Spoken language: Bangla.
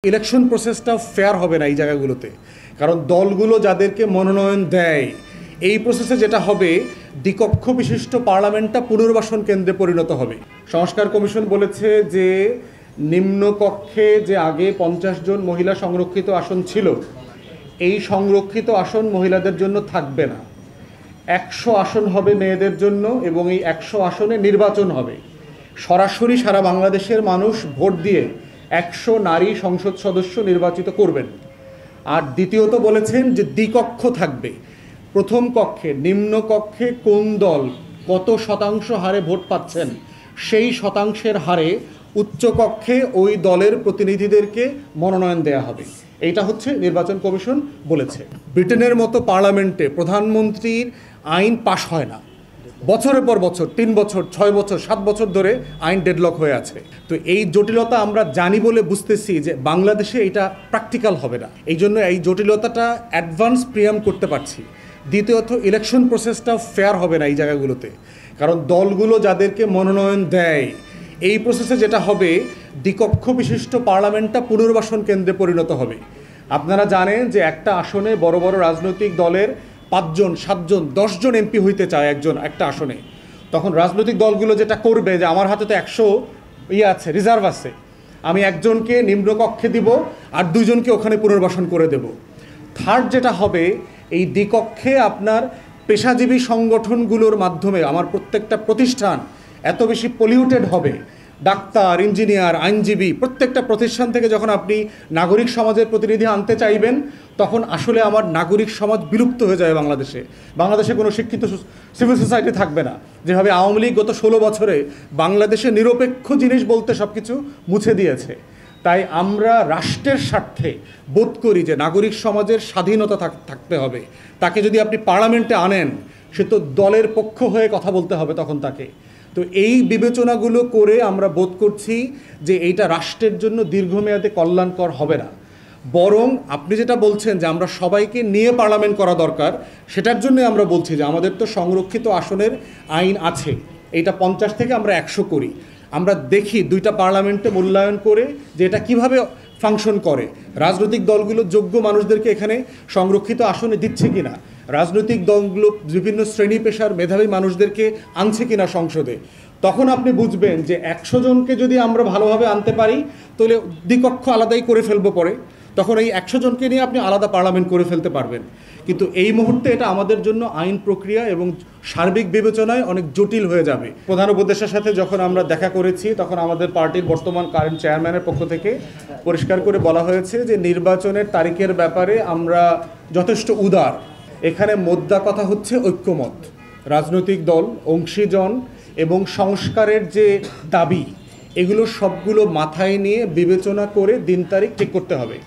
ইলেকশন প্রসেসটা ফেয়ার হবে না এই জায়গাগুলোতে, কারণ দলগুলো যাদেরকে মনোনয়ন দেয় এই প্রসেসে যেটা হবে, দ্বিকক্ষ বিশিষ্ট পার্লামেন্টটা পুনর্বাসন কেন্দ্রে পরিণত হবে। সংস্কার কমিশন বলেছে যে নিম্নকক্ষে যে আগে 50 জন মহিলা সংরক্ষিত আসন ছিল, এই সংরক্ষিত আসন মহিলাদের জন্য থাকবে না। 100 আসন হবে মেয়েদের জন্য এবং এই 100 আসনে নির্বাচন হবে। সরাসরি সারা বাংলাদেশের মানুষ ভোট দিয়ে 100 নারী সংসদ সদস্য নির্বাচিত করবেন। আর দ্বিতীয়ত বলেছেন যে দ্বিকক্ষ থাকবে। প্রথম কক্ষে নিম্নকক্ষে কোন দল কত শতাংশ হারে ভোট পাচ্ছেন সেই শতাংশের হারে উচ্চকক্ষে ওই দলের প্রতিনিধিদেরকে মনোনয়ন দেয়া হবে। এইটা হচ্ছে নির্বাচন কমিশন বলেছে। ব্রিটেনের মতো পার্লামেন্টে প্রধানমন্ত্রীর আইন পাশ হয় না, বছরের পর বছর, 3 বছর, 6 বছর, 7 বছর ধরে আইন ডেডলক হয়ে আছে। তো এই জটিলতা আমরা জানি বলে বুঝতেছি যে বাংলাদেশে এটা প্র্যাকটিক্যাল হবে না, এই জন্য এই জটিলতাটা অ্যাডভান্স প্রিয়াম করতে পারছি। দ্বিতীয়ত, ইলেকশন প্রসেসটা ফেয়ার হবে না এই জায়গাগুলোতে, কারণ দলগুলো যাদেরকে মনোনয়ন দেয় এই প্রসেসে যেটা হবে, দ্বিকক্ষ বিশিষ্ট পার্লামেন্টটা পুনর্বাসন কেন্দ্রে পরিণত হবে। আপনারা জানেন যে একটা আসনে বড় বড় রাজনৈতিক দলের 5 জন, 7 জন, 10 জন এমপি হইতে চায় একজন একটা আসনে। তখন রাজনৈতিক দলগুলো যেটা করবে যে আমার হাতে তো 100 আছে, রিজার্ভ আছে, আমি একজনকে নিম্নকক্ষে দিব আর 2 জনকে ওখানে পুনর্বাসন করে দেব। থার্ড যেটা হবে, এই দ্বিকক্ষে আপনার পেশাজীবী সংগঠনগুলোর মাধ্যমে আমার প্রত্যেকটা প্রতিষ্ঠান এত বেশি পলিউটেড হবে, ডাক্তার, ইঞ্জিনিয়ার, আইনজীবী, প্রত্যেকটা প্রতিষ্ঠান থেকে যখন আপনি নাগরিক সমাজের প্রতিনিধি আনতে চাইবেন, তখন আসলে আমার নাগরিক সমাজ বিলুপ্ত হয়ে যাবে। বাংলাদেশে কোনো শিক্ষিত সিভিল সোসাইটি থাকবে না। যেভাবে আওয়ামী লীগ গত 16 বছরে বাংলাদেশে নিরপেক্ষ জিনিস বলতে সব কিছু মুছে দিয়েছে। তাই আমরা রাষ্ট্রের স্বার্থে বোধ করি যে নাগরিক সমাজের স্বাধীনতা থাকতে হবে। তাকে যদি আপনি পার্লামেন্টে আনেন, সে তো দলের পক্ষ হয়ে কথা বলতে হবে তখন তাকে। তো এই বিবেচনাগুলো করে আমরা বোধ করছি যে এইটা রাষ্ট্রের জন্য দীর্ঘমেয়াদে কল্যাণকর হবে না। বরং আপনি যেটা বলছেন যে আমরা সবাইকে নিয়ে পার্লামেন্ট করা দরকার, সেটার জন্যই আমরা বলছি যে আমাদের তো সংরক্ষিত আসনের আইন আছে, এইটা 50 থেকে আমরা 100 করি। আমরা দেখি 2টা পার্লামেন্টে মূল্যায়ন করে যে এটা কীভাবে ফাংশন করে, রাজনৈতিক দলগুলো যোগ্য মানুষদেরকে এখানে সংরক্ষিত আসনে দিচ্ছে কিনা, রাজনৈতিক দলগুলো বিভিন্ন শ্রেণী পেশার মেধাবী মানুষদেরকে আনছে কিনা সংসদে। তখন আপনি বুঝবেন যে 100 জনকে যদি আমরা ভালোভাবে আনতে পারি, তাহলে দ্বিকক্ষ আলাদাই করে ফেলবো পরে, তখন এই 100 জনকে নিয়ে আপনি আলাদা পার্লামেন্ট করে ফেলতে পারবেন। কিন্তু এই মুহূর্তে এটা আমাদের জন্য আইন প্রক্রিয়া এবং সার্বিক বিবেচনায় অনেক জটিল হয়ে যাবে। প্রধান উপদেষ্টার সাথে যখন আমরা দেখা করেছি, তখন আমাদের পার্টির বর্তমান কারেন্ট চেয়ারম্যানের পক্ষ থেকে পরিষ্কার করে বলা হয়েছে যে নির্বাচনের তারিখের ব্যাপারে আমরা যথেষ্ট উদার। এখানে মোদ্দা কথা হচ্ছে ঐক্যমত, রাজনৈতিক দল, অংশীজন এবং সংস্কারের যে দাবি, এগুলো সবগুলো মাথায় নিয়ে বিবেচনা করে দিন তারিখ ঠিক করতে হবে।